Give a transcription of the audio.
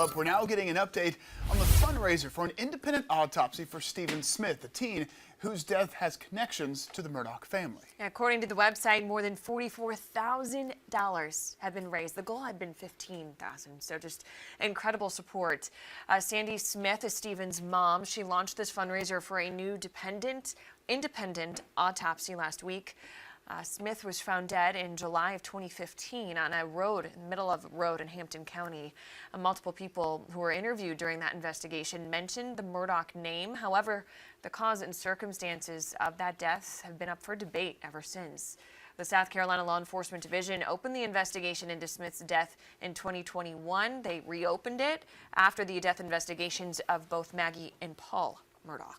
up, we're now getting an update on the fundraiser for an independent autopsy for Stephen Smith, a teen whose death has connections to the Murdaugh family. According to the website, more than $44,000 have been raised. The goal had been $15,000, so just incredible support. Sandy Smith is Stephen's mom. She launched this fundraiser for a new independent autopsy last week. Smith was found dead in July of 2015 on a road, in the middle of a road in Hampton County. Multiple people who were interviewed during that investigation mentioned the Murdaugh name. However, the cause and circumstances of that death have been up for debate ever since. The South Carolina Law Enforcement Division opened the investigation into Smith's death in 2021. They reopened it after the death investigations of both Maggie and Paul Murdaugh.